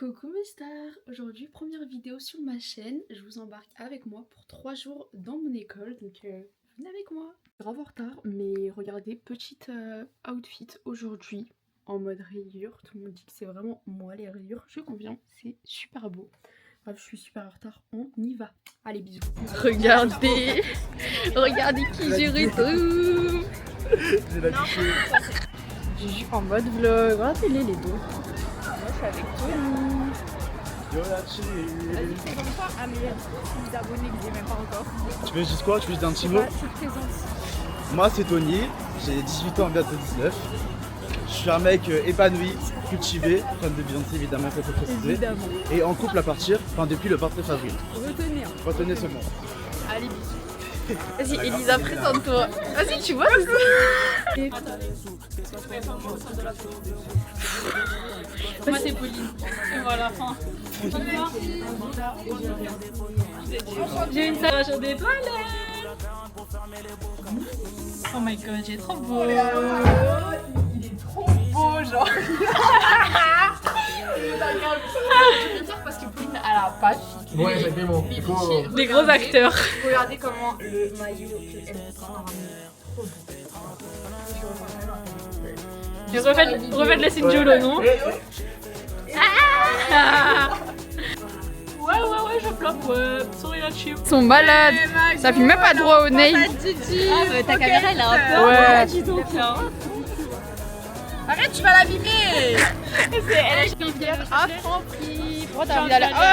Coucou mes stars, aujourd'hui première vidéo sur ma chaîne, je vous embarque avec moi pour 3 jours dans mon école, donc venez avec moi. Grave en retard, mais regardez, petite outfit aujourd'hui en mode rayure, tout le monde dit que c'est vraiment moi les rayures, je conviens, c'est super beau. Bref, je suis super en retard, on y va. Allez, bisous. Regardez, regardez qui je retrouve. Je suis en mode vlog, regardez-les les deux. Avec toi. Vas-y, fais comme ça. Ah, mais il y a des abonnés que j'ai même pas encore. Tu veux juste quoi? Tu veux juste un petit mot? Je te présente. Moi, c'est Tony, j'ai 18 ans, bientôt 19. Je suis un mec épanoui, cultivé, fan de Beyoncé évidemment, il faut préciser. Évidemment. Et en couple à partir, depuis le 23 avril. Retenez. Retenez seulement. Allez, bisous. Vas-y, Elisa, présente-toi. Vas-y, tu vois Moi c'est Pauline. Et voilà, fin. J'ai une salle sur des toilettes. Oh my god, j'ai trop beau. Il est trop beau, genre. Je vais dire parce que Pauline, elle a pas de Ouais, exactement. Des gros acteurs. Regardez comment le maillot qu'elle prend. Et refaites la Sinjolo, non? Ah. Ouais, je floppe, ouais. Sorry la chip. Ils sont malades. Ça filme même pas droit au nez. Ah, mais ta caméra elle a un peu. Ouais. Dis donc, là. Arrête, tu vas l'abîmer. Elle a Rivière à Franprix. Oh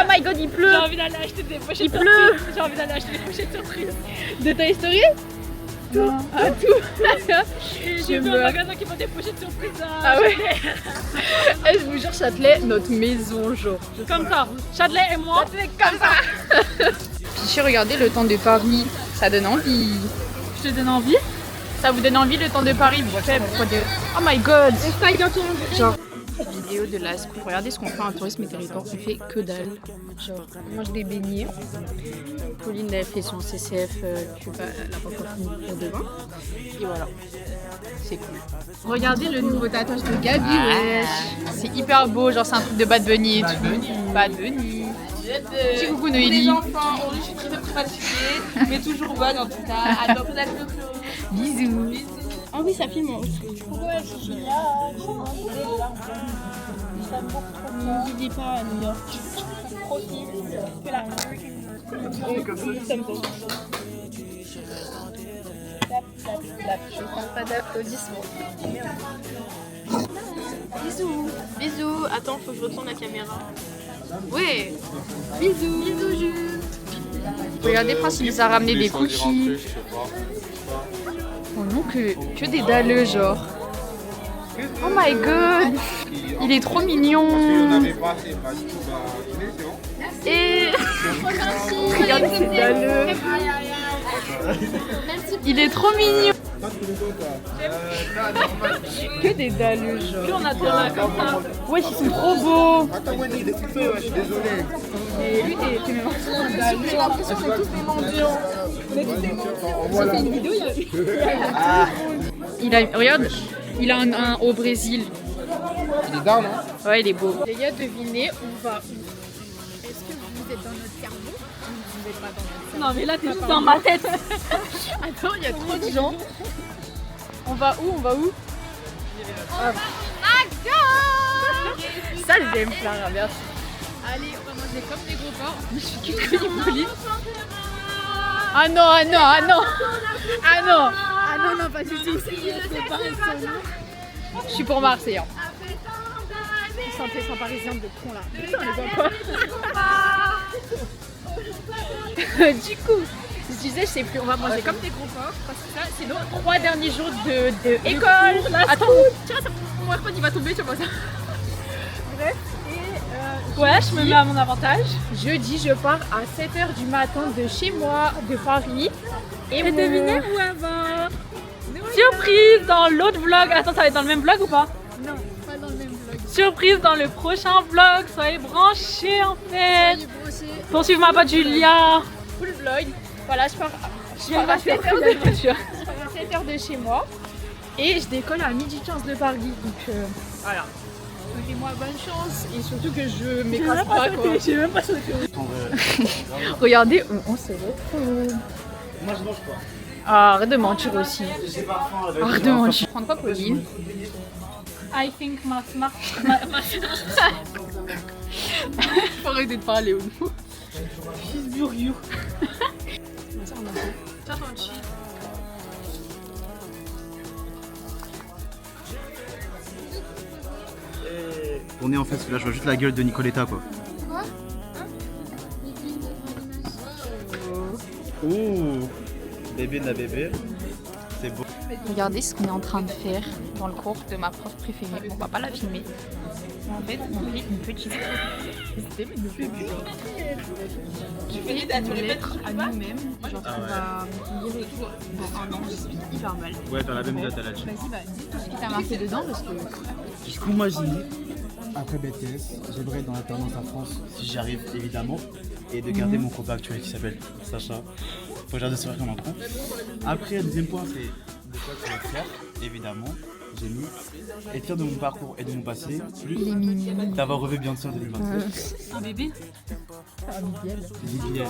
my god, il J'ai pleut. envie d'aller acheter des pochettes Il surprises. pleut. J'ai envie d'aller acheter des pochettes surprises. De Toy Story? Non. Ah, tout. J'ai vu un magasin qui vend des pochettes surprises. Ah ouais. Et je vous jure, Châtelet, notre maison, genre. Comme ça. Châtelet et moi. Comme ça. Puis regardez le temps de Paris, ça donne envie. Je te donne envie. Ça vous donne envie le temps de Paris? Oh my god. Genre, vidéo de la school. Regardez ce qu'on fait en tourisme et territoire. On fait que dalle. Genre, on mange des beignets. Pauline, elle fait son CCF. Elle n'a pas encore fini pour demain. Et voilà. C'est cool. Regardez le nouveau tatouage de Gabi. Wesh. C'est hyper beau. Genre, c'est un truc de Bad Bunny et tout. Bad Bunny. Petit coucou Noélie. Les enfants, aujourd'hui je suis très fatiguée, mais toujours bonne en tout cas. Attends, peut-être le flow. Bisous. Ah oui, ça filme. Ouais, c'est génial. N'oublie pas à New York. Profil, que la ça me tombe. Je prends pas d'applaudissements. Bisous. Bisous. Attends, faut que je retourne la caméra. Ouais. Bisous. Bisous Jules. Regardez, Prince, il nous a ramené des cookies. Oh non, que des dalleux, genre. Oh my god. Il est trop mignon. Et regardez ces dalleux. Il est trop mignon. Que des dalleux, genre. Plus on attend là comme ça. Ouais, ils sont trop beaux. Attends, Wendy, il est tout fait, je suis désolé. Et lui, t'es même J'ai l'impression qu'on est tous des mendiants. Voilà. Regarde, il a un au Brésil. Il est down, hein? Ouais, il est beau. Les gars, devinez, on va où? Est-ce que vous êtes dans notre cerveau ou vous n'êtes pas dans notre cerveau? Non, mais là t'es juste dans ma tête. Attends, il y a trop de gens. On va où? Ah. Ça, j'aime Clara, merci. Allez, on va manger comme des gros porcs. Je suis qu'une Pauline. Ah non, pas du tout. Je suis pour Marseille. Ils sont des parisiens de con là. Putain, on les voit pas. Du coup, je disais, je sais plus, on va manger comme des gros porcs parce que ça, c'est nos 3 derniers jours de école. Attends, tiens, mon AirPod il va tomber, tu vois ça. Bref, Ouais, je me mets à mon avantage. jeudi, je pars à 7h du matin de chez moi, de Paris. Et devinez où elle va. Surprise dans l'autre vlog. Attends, ça va être dans le même vlog ou pas? Non, pas dans le même vlog. Surprise dans le prochain vlog. Soyez branchés en fait. Pour suivre ma pote Julia. Full vlog. Voilà, je pars viens à de 7h de voiture. Je pars à 7h de chez moi. Et je décolle à 12h15 de Paris. Donc voilà. souhaitez-moi bonne chance et surtout que je m'écrase pas quoi. J'ai même pas sauté. Regardez, on se retrouve. Moi je mange pas. Ah, arrête de mentir aussi. J'ai pas faim avec. Arrête de mentir. Prends quoi, Pauline? I think ma smart. Faut arrêter de parler au bout. Fils du Ryu. On est en fait, là je vois juste la gueule de Nicoletta quoi. Ouh, bébé de la bébé. C'est beau. Regardez ce qu'on est en train de faire dans le cours de ma prof préférée. On va pas la filmer. En fait, on fait une petite lettre à nous-mêmes. Genre on va lire dans un an, c'est hyper mal. Ouais, dans la même date à la Vas-y, bah dis tout ce qui t'a marqué dedans parce que... Du coup, moi j'ai dit, après BTS, j'aimerais être dans l'alternance en France, si j'y arrive évidemment, et de garder mon copain actuel qui s'appelle Sacha. Faut que j'arrête de se faire comme un con. Après, le deuxième point, c'est de quoi je vais être fier, évidemment. J'ai mis être fier de mon parcours et de mon passé, plus d'avoir revu Beyoncé en 2027. Un bébé? Vivienne.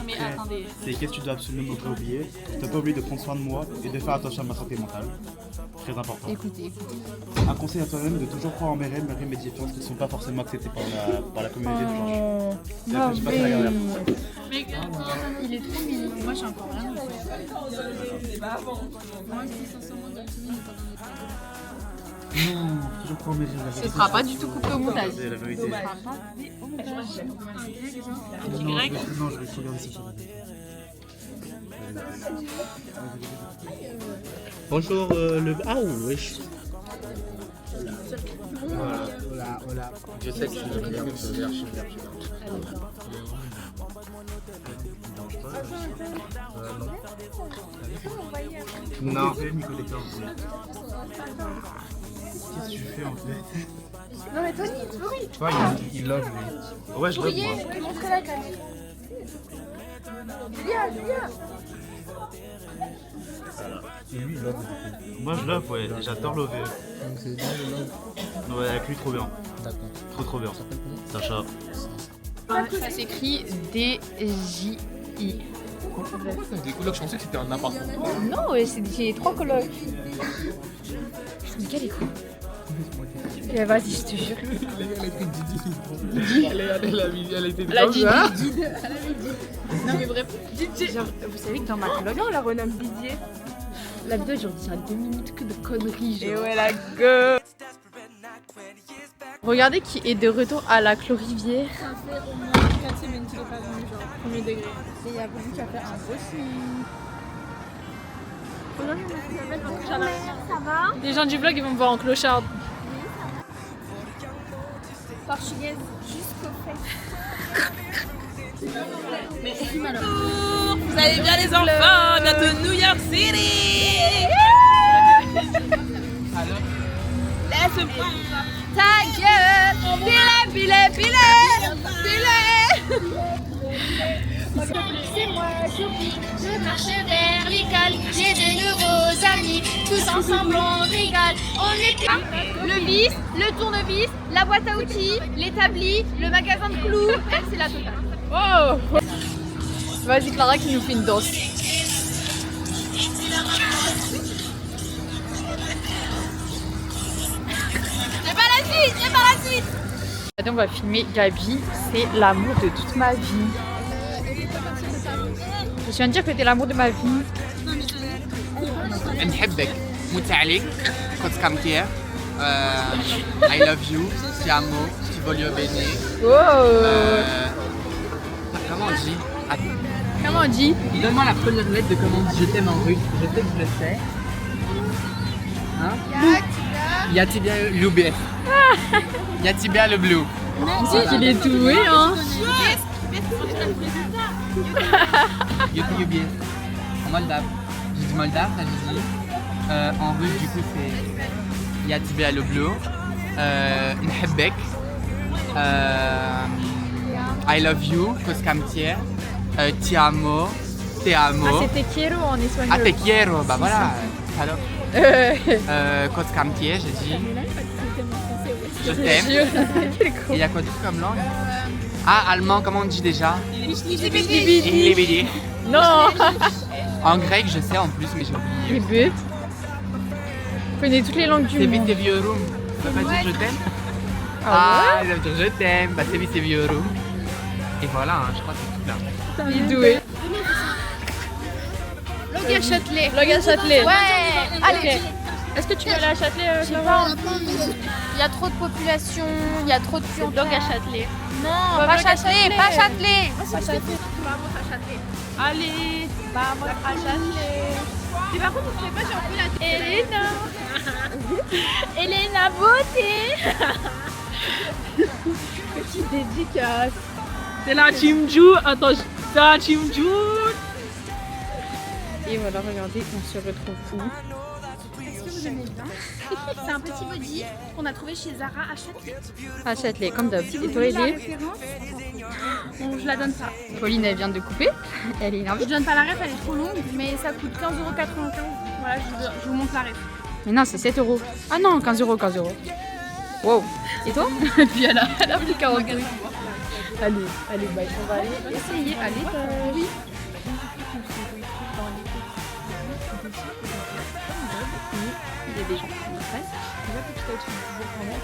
Mais attendez. C'est qu'est-ce que tu dois absolument pas oublier. Tu dois pas oublier de prendre soin de moi et de faire attention à ma santé mentale. Très important. Écoutez. Un conseil à toi-même de toujours croire en mes rêves, mes différences qui ne sont pas forcément acceptées par la communauté de Georges. C'est la petite partie à la galère. Mais Il est trop mignon. Moi j'ai encore rien. Non, toujours croire en mes rêves. Ce sera pas du tout coupé au montage. C'est la vérité. Ce sera pas coupé au montage. Non, je vais regarder ça sur la vidéo. Bonjour le... Ah wesh. Voilà. Je sais que je vais bien ce verre, non. Nicoletta, qu'est-ce que tu fais en fait? Non mais Tony, tu peux oui. Toi, il love lui. Ouais, je love moi. Montre-la quand même. Julia. Et lui, il love. Moi je love, ouais, et j'adore lover. Donc c'est bien le love. Ouais, avec lui, trop bien. D'accord. Trop bien. Sacha. Ça s'écrit D-J-I. Des colocs, je pensais que c'était un appartement. Non, ouais, j'ai 3 colocs. Nickel est con. Vas-y, je te jure. Elle était Elle a dit Didier. Non mais bref, genre, vous savez que dans ma coloc, Non, on la renomme Didier. la vidéo genre ça 2 minutes que de conneries. Genre. Et ouais, la gueule. Regardez qui est de retour à la Clorivière. Ça fait au moins 4 semaines qu'il est pas venu, genre, premier degré. Et il y a voulu qu'il va faire un beau signe. Aujourd'hui, on s'appelle votre chaleur. Ça va? les gens du vlog ils vont me voir en clochard. Portugaise jusqu'au fait. Vous allez bien les enfants, bientôt New York City. Laisse-moi. Ta gueule! Filet! C'est moi, j'oublie, je marche vers l'école. J'ai de nouveaux amis, tous ensemble on rigole. On est le vis, le tournevis, la boîte à outils, l'établi, le magasin de clous. Elle, c'est la totale. Oh vas-y Clara qui nous fait une danse. J'ai pas la suite! Maintenant on va filmer Gabi, c'est l'amour de toute ma vie. Je viens de dire que t'es l'amour de ma vie. نحبك موت عليك كنت كامتير I love you ti amo ti voglio bene comment on dit Comment on dit? donne-moi la première lettre de comment on dit je t'aime en russe je sais que je le sais hein ya tibia lubię ya tibia le blue C'est qu'il est doué hein. yo te lubię en moldave j'ai dit moldave ça je dis en russe du coup c'est ya tibia le blue نحبك I love you كنت كامتير ti amo te amo Ah c'était quiero en espagnol. ah te quiero bah voilà alors كنت كامتير j'ai dit Je t'aime. Et il y a quoi d'autre comme langue? Ah, allemand, comment on dit déjà? Ilibidi. Non. En grec, je sais en plus, mais j'ai oublié. Bébé. Je connais toutes les langues du monde. Sevi Seviorum. Ça veut pas dire je t'aime? Ah ça veut dire je t'aime. Bah, Sevi Seviorum. Et voilà, hein, je crois que c'est tout là. Il est doué. Log à Châtelet. Log à Châtelet. Ouais. Allez. Est-ce que tu veux aller à Châtelet, J'ai pas envie. Il y a trop de population, il y a trop de puants. Log à Châtelet. Non, pas Châtelet, pas Châtelet. Allez, vamos à Châtelet. Et par contre, on ne pas, j'ai envie la Elena. Elena Beauté. Petite dédicace. C'est la Team Ju. Attends, c'est la Team Ju. Et voilà, regardez, on se retrouve où? Est-ce que vous aimez bien? C'est un petit body qu'on a trouvé chez Zara à Châtelet. À Châtelet, comme d'hab. Si Et vous toi, voulez la Elie? référence, bon, je la donne pas. Pauline, elle vient de couper. Elle est Je énervée. donne pas la ref, elle est trop longue, mais ça coûte 15,95 €. Voilà, je vous montre la ref. Mais non, c'est 7 €. Ah non, 15 €, 15 €. Wow. Et toi? Puis elle a pris 40 €. Allez, allez, bye. On va aller essayer à l'étage. Oui. Il y a des gens qui me pressent. Et là, petit à petit, on va vraiment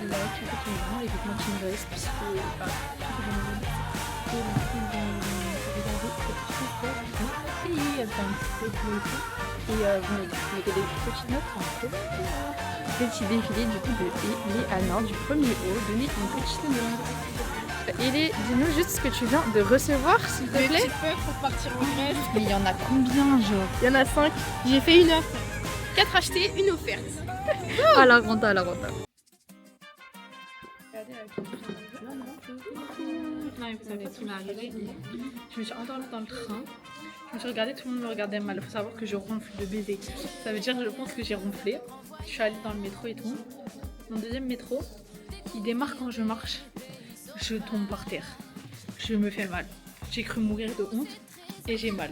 là, tu vois, tu vraiment les vêtements qui me restent, puisque et vous mettez des petites notes en fait. Petit défilé du coup de Léana du 1er août. Donnez une petite note. Ellie, dis-nous juste ce que tu viens de recevoir, s'il te plaît. Pour partir au grève. Mais il y en a combien, genre? Il y en a 5. J'ai fait une offre. 4 achetés, une offerte. À la renta, à la renta. Non, mais vous savez ce qui m'est arrivé. Je me suis endormie dans le train. Je me suis regardée, tout le monde me regardait mal. Il faut savoir que je ronfle de baiser. Ça veut dire que je pense que j'ai ronflé. Je suis allée dans le métro et tout. Mon deuxième métro, il démarre quand je marche. Je tombe par terre. Je me fais mal. J'ai cru mourir de honte et j'ai mal.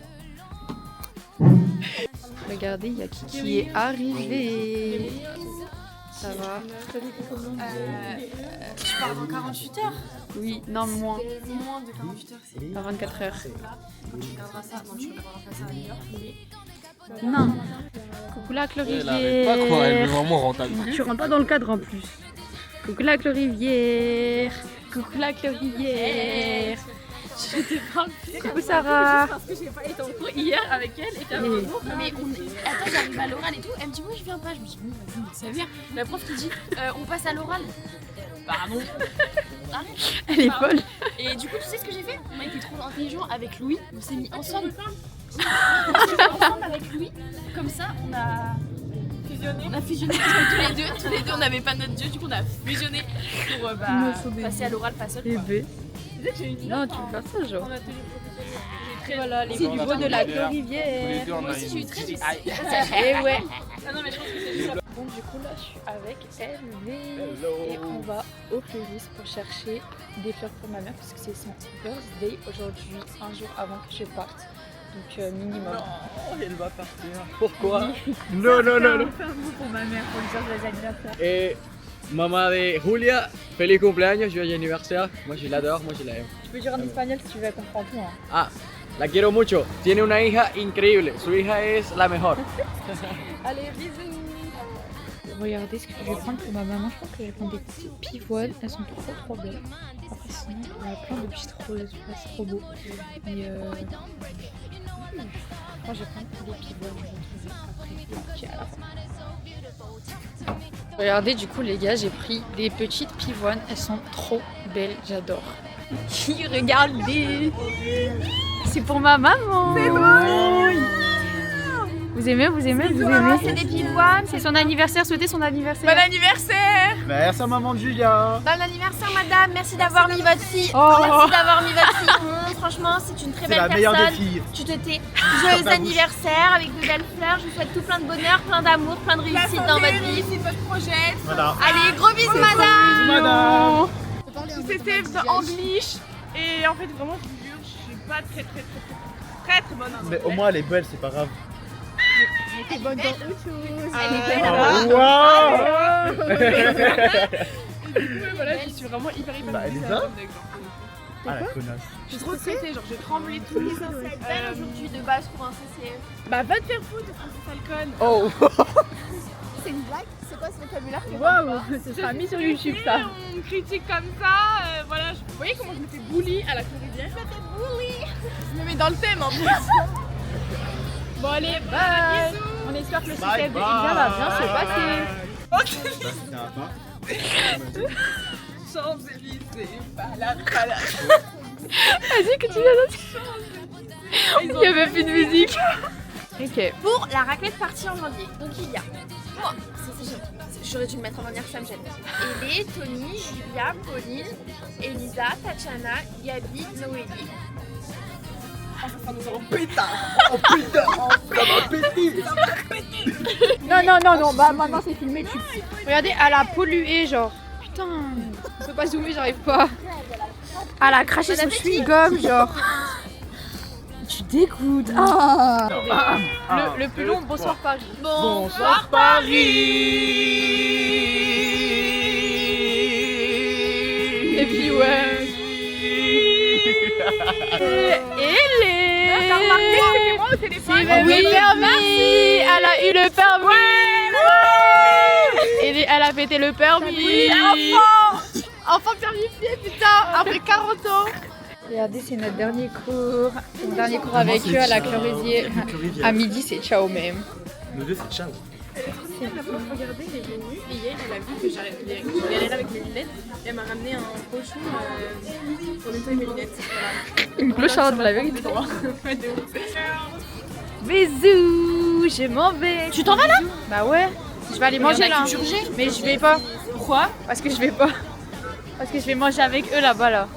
Regardez, il y a qui est arrivé. Ça va? Je pars dans 48 heures. Oui, non, moins. Moins de 48 heures, c'est. Dans 24 heures. Quand tu regarderas ça, non, tu regarderas pas ça à New York. Non. Coucou la Clorivière. Elle est vraiment rentable. Tu rentres pas dans le cadre en plus. Coucou la Clorivière. Coucou la Clorivière. Coucou Sarah. Parce que j'ai pas été en cours hier avec elle et qu'elle Et- Mais attends, j'arrive à l'oral et tout. Elle me dit, moi je viens pas. Je me dis, bon, vas-y, mais ça vient. La prof qui dit, on passe à l'oral. Pardon. Elle est folle. Et du coup, tu sais ce que j'ai fait? On a été trop intelligent avec Louis. On s'est mis ensemble. On s'est mis ensemble avec Louis. Comme ça, on a fusionné tous les deux, on n'avait pas notre dieu, du coup on a fusionné pour passer à l'oral pas seul. quoi. Bébé. Non, tu veux faire ça, genre. Voilà, les plus beaux de la Clorivière. Moi aussi j'ai eu très vite. Et ouais. Ah non, mais je pense que c'est Bon, du coup, là, je suis avec Elvis et on va au floriste pour chercher des fleurs pour ma mère parce que c'est son birthday aujourd'hui, un jour avant que je parte. Donc, minimum. Elle va partir. Pourquoi? Non, non, non, non. Faire un mot pour ma mère pour lui dire joyeux anniversaire. Et maman de Julia, feliz cumpleaños, joyeux anniversaire. Moi je l'adore, moi je l'aime. Tu peux dire en espagnol si tu veux, elle comprend tout. Hein. Ah, la quiero mucho. Tiene una hija increíble. Su hija es la mejor. Allez, bisous. Regardez ce que je vais prendre pour ma maman. Je pense que je vais prendre des petites pivoines. Elles sont trop belles. Après, sinon, il y a plein de petites roses. C'est trop beau. Et moi, je vais prendre des pivoines. Je vais trouver après. À la fin. Regardez, du coup, les gars, j'ai pris des petites pivoines. Elles sont trop belles. J'adore. Regardez. C'est pour ma maman. C'est bon. Vous aimez, vous aimez, vous aimez. C'est des pivoines. C'est son anniversaire, souhaitez son anniversaire. Bon anniversaire! Merci à maman de Julia. Bon anniversaire madame, merci d'avoir mis votre fille. Oh. Merci d'avoir mis votre fille. Franchement, c'est une très C'est belle la meilleure des personne. filles. Tu te tais. Joyeux anniversaire avec de belles fleurs. Je vous souhaite tout plein de bonheur, plein d'amour, plein de réussite dans votre vie. C'est votre projet. Voilà. Allez, gros bisous madame. Madame. C'était de English et en fait vraiment je vous jure je suis pas très bonne en Mais anglais. au moins elle est belle, c'est pas grave. Elle est belle. Oh, wow. Ouais, voilà, je suis vraiment hyper Bah, elle est bizarre là. comme mec, genre. Ah la connasse. Je suis trop stressée, genre je tremblais tout. Belle aujourd'hui de base pour un CCF. Bah va te faire foutre, sale conne. Oh. C'est une blague? C'est quoi ce vocabulaire? Waouh, ce sera mis sur YouTube ça. On critique comme ça, voilà. Vous voyez comment je me fais bully à la Floridière? Je me mets dans le thème en plus. Bon allez, bye. On espère que le CCF de Elisa va bien se passer. Bah, c'était un pas. Champs-Élysées, balade. Vas-y, que tu viens Il n'y avait plus de musique. Ok. Pour la raclette partie en janvier. Donc il y a moi, j'aurais dû le mettre en dernière, ça me gêne. Elé, Tony, Julia, Pauline, Elisa, Tatiana, Gabi, Noélie. Oh putain, ça va péter. Non, bah maintenant c'est filmé. Regardez, elle a pollué, genre. Putain, on peut pas zoomer, j'arrive pas. Elle a craché son chewing-gum, genre. Tu dégoûtes. Ah. Le plus long, bonsoir Paris. Bonsoir Paris. Et puis ouais. T'as remarqué que c'était moi au téléphone? Ah oui, le permis. Elle a eu le permis. Elle a fêté le permis. Enfant permissier, putain, après 40 ans. Regardez, c'est notre dernier cours. C'est mon dernier cours avec eux à la Clorisier. À midi, c'est ciao même. Nous deux, c'est ciao. Regardez, elle est venue et hier elle a vu que j'allais là avec mes lunettes et elle m'a ramené un pochon pour nettoyer mes lunettes. Une clocharde, la vérité. Bisous, je m'en vais. Tu t'en vas là? Bah ouais, je vais aller manger là. Mais je vais pas. Pourquoi? Parce que je vais pas. Parce que je vais manger avec eux là-bas là.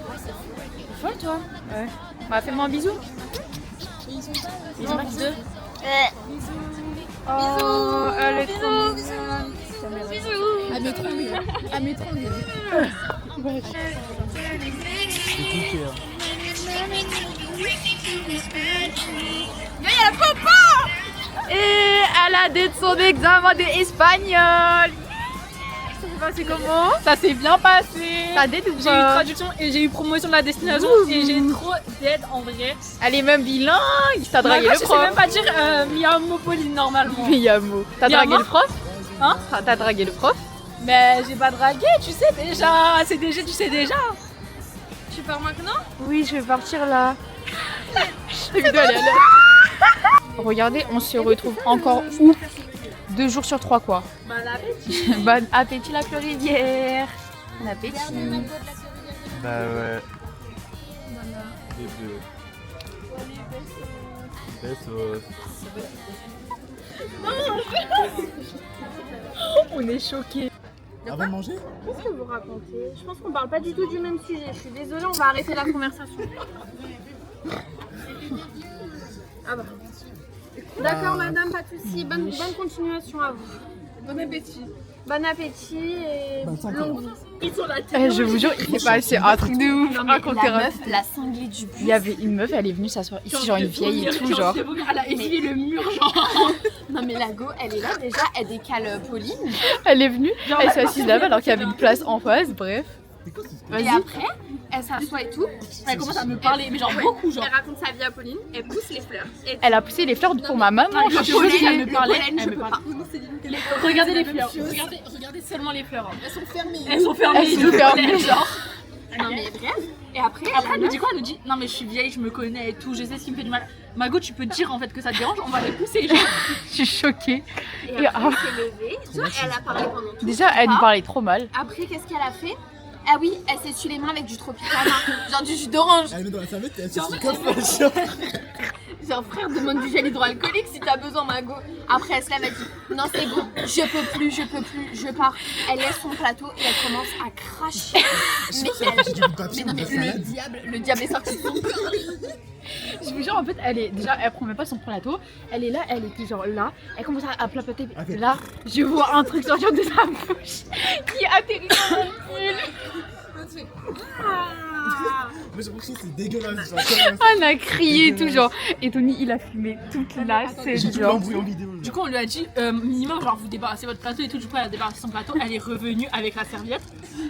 T'es folle toi? Ouais. Bah fais-moi un bisou. Bisous Max 2. Oh, elle est trop mignonne. À mes trompes. À mes trompes. Et elle a dès son examen d'espagnol. Ça s'est passé comment? Ça s'est bien passé. T'as d'aide ou J'ai eu pas? traduction et j'ai eu promotion de la destination et j'ai trop d'aide en vrai. Elle est même bilingue. T'as dragué Moi, le je sais prof. même pas dire Miamopoline normalement. Miyamo. T'as Miyama? dragué le prof? Hein? T'as dragué le prof? Mais j'ai pas dragué, tu sais déjà. C'est déjà, tu sais déjà. Tu pars maintenant? Oui, je vais partir là. Regardez, on se retrouve encore où? 2 jours sur 3 quoi. Bah la bête. Bon appétit la Floridière. Bon appétit. Bah ouais. Les deux. Besos. On est choqués. Avant de manger? Qu'est-ce que vous racontez? Je pense qu'on parle pas du tout du même sujet. Je suis désolée, on va arrêter la conversation. Ah bah. D'accord madame, pas de soucis. Bonne continuation à vous. Bon appétit. Bon appétit et longue vie. Ils sont là. Je vous jure, il s'est passé un truc de ouf. Racontez La meuf, la cinglée du bus. Il y avait une meuf, elle est venue s'asseoir ici, genre une vieille et tout, genre. Elle a essuyé le mur, genre. Non mais la go, elle est là déjà, elle décale Pauline. Elle est venue, elle s'est assise là-bas alors qu'il y avait une place en face, bref. Et après, elle s'assoit et tout. Elle commence à me parler, mais genre beaucoup, genre. Elle raconte sa vie à Pauline, elle pousse les fleurs. Et Elle a poussé les fleurs pour ma maman. le je suis pollen, choquée. le pollen, je peux pas. Regardez les fleurs. Regardez seulement les fleurs. Elles sont fermées. Elles sont fermées. Elles sont fermées. Genre. Non mais bref. Et après, Après, elle nous dit quoi? Elle nous dit non, mais je suis vieille, je me connais et tout, je sais ce qui me fait du mal. Mago, tu peux dire en fait que ça te dérange, on va les pousser. Genre. Je suis choquée. et après elle s'est levée. Tu vois, elle a parlé pendant tout. Déjà, elle nous parlait trop mal. Après, qu'est-ce qu'elle a fait? Ah oui, elle s'essuie les mains avec du Tropicana, genre du jus d'orange. Elle met dans la serviette et elle se Genre, dit comme Genre frère, demande du gel hydroalcoolique si t'as besoin, Mago. Après, elle se lève, elle dit non, c'est bon, je peux plus, je pars. Elle laisse son plateau et elle commence à cracher. Mais non, mais le diable est sorti de son corps. Je vous jure, en fait, elle prend même pas son plateau. Elle est là, elle était genre là. Elle commence à plapoter. Là, je vois un truc sortir de sa bouche qui atterrit dans mon cul. Mais j'ai l'impression que c'est dégueulasse. On a crié tout genre. Et Tony il a filmé toute la J'ai scène tout genre. l'embrouille en vidéo. Du coup, on lui a dit minimum, genre vous débarrassez votre plateau et tout. Du coup, elle a débarrassé son plateau. Elle est revenue avec la serviette.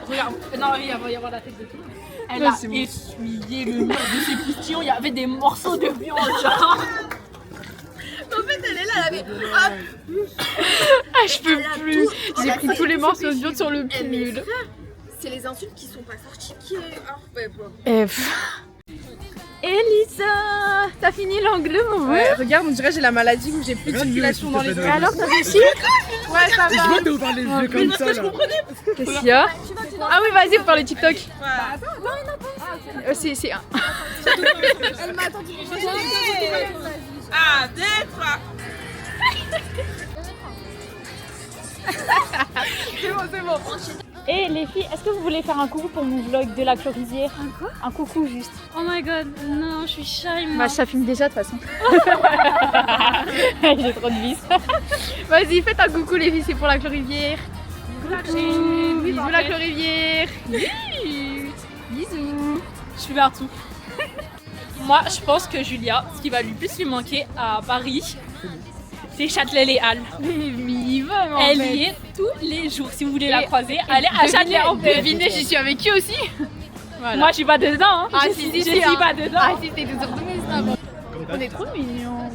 Regarde, non, il va y avoir la tête de tout. Elle a essuyé le mur de ses postillons. Il y avait des morceaux de viande, genre. En fait, elle est là, elle avait. Ah, je peux plus. J'ai pris tous les morceaux de viande sur le pull. C'est les insultes qui sont pas sorties qui est. Elisa, t'as fini l'anglais, mon Ouais, regarde, on dirait que j'ai la maladie où j'ai plus de circulation dans les yeux. Alors, t'as réussi? Ouais, ça Et je va. vois que vous parlez les yeux comme ça là. Qu'est-ce qu'il y a? Ah oui, vas-y, vous parlez TikTok. C'est un. Elle m'a attendu. Ah, 2, 3. C'est bon. Et les filles, est-ce que vous voulez faire un coucou pour mon vlog de la Clorisière? Un quoi? Un coucou juste. Oh my god, non, je suis shy, moi. Bah ça filme déjà de toute façon. J'ai trop de vis. Vas-y, faites un coucou les filles, c'est pour la Clorivière. Coucou, bisous la Clorivière. Bisous. Je suis partout. Moi, je pense que Julia, ce qui va lui plus lui manquer à Paris, c'est Châtelet-les-Halles. Mais vraiment. Elle y est tous les jours. Si vous voulez la croiser, allez à Châtelet. Devinez, j'y suis avec qui aussi? Voilà. Moi, je suis pas dedans. Hein. Ah je si, suis, si, je si, suis hein. pas dedans. Ah si, t'es des optimistes. On est trop mignons.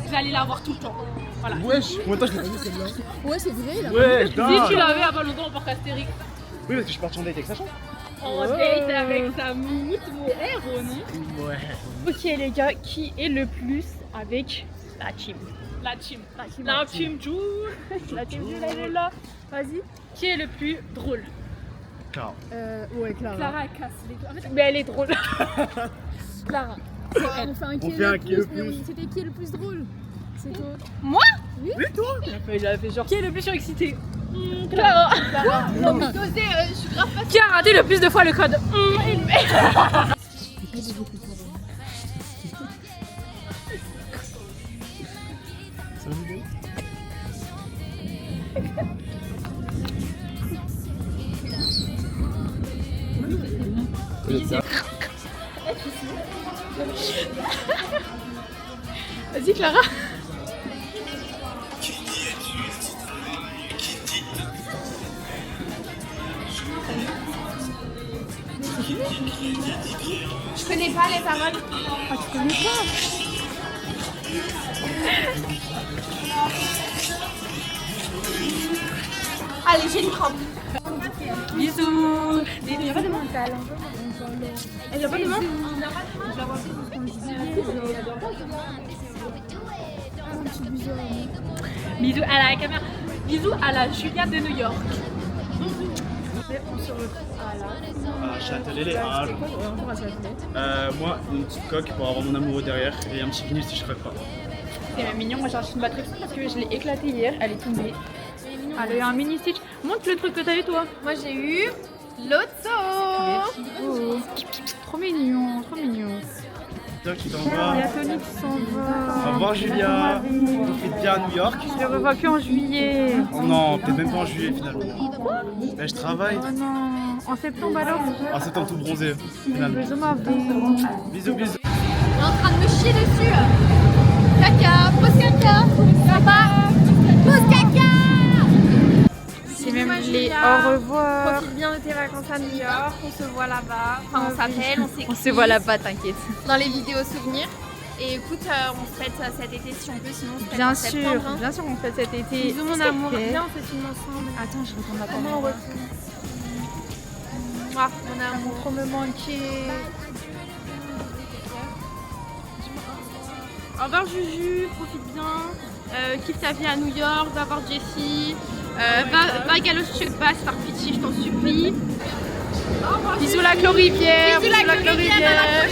Vous allez la voir tout le temps. Voilà. Wesh, moi attends, je l'ai pas vu celle-là. Ouais, c'est vrai, là. Ouais, Si tu l'avais avant longtemps en porte Astérix. Oui, parce que je suis parti en date avec Sacha. En date avec sa moumoute, mon héros, non? Ouais. Ok les gars, qui est le plus avec la team? La team. La Joule. La team elle est là. Vas-y. Qui est le plus drôle? Clara. Ouais, Clara. Clara casse les couilles. En fait, Mais elle est drôle. Clara. On fait un qui On est fait un le qui est le plus, mais plus. c'était qui est le plus drôle? C'est toi. Oui, toi. Il a fait genre. Qui est le plus surexcité? Clara. Qui a raté le plus de fois le code? C'est la vidéo. Vas-y Clara. Je connais pas les paroles. Ah tu connais pas? Allez, j'ai une crampe. Bisous. Il y a pas de mental. Elle vient pas demain? Bisous à la caméra. Bisous à la Julia de New York. À Châtelet-les-Halles. Moi, une petite coque pour avoir mon amoureux derrière et un petit vinyle si je craque pas. C'est mignon, moi j'ai acheté une batterie parce que je l'ai éclatée hier, elle est tombée. Elle a eu un mini stitch. Montre le truc que t'as eu toi. Moi, j'ai eu l'auto. Oh. Trop mignon, trop mignon. Toi qui t'en Il y vas. a Tony qui s'en va. Au revoir Julia. Profite bien à New York. Je le revois que en juillet. Oh non, peut-être même pas en juillet finalement. Ben, je travaille. Oh non. En septembre alors? En septembre tout bronzé finalement. Je m'en vais. Bisous, bisous. Elle est en train de me chier dessus. Caca, pose caca. Sympa. Pose caca. C'est même Moi, les Julia. au revoir. Profite bien de tes vacances à New York. On se voit là-bas. Enfin, on s'appelle, on s'écrit. On se voit là-bas, t'inquiète. Dans les vidéos souvenirs. Et écoute, on se fête cet été si on peut, sinon on se fête Bien en sûr, septembre. Hein. bien sûr, on fait cet été. Bisous mon C'est amour. fait. Viens, on fait film ensemble. Attends, je retourne la Comment on caméra. retourne? Mouah, mon amour. Trop me manquer. Au revoir Juju, profite bien. Kiffe ta vie à New York, va voir Jessie. Va galocher chez Bass par pitié, je t'en supplie. Bisous la Clorivière. Bisous la Clorivière.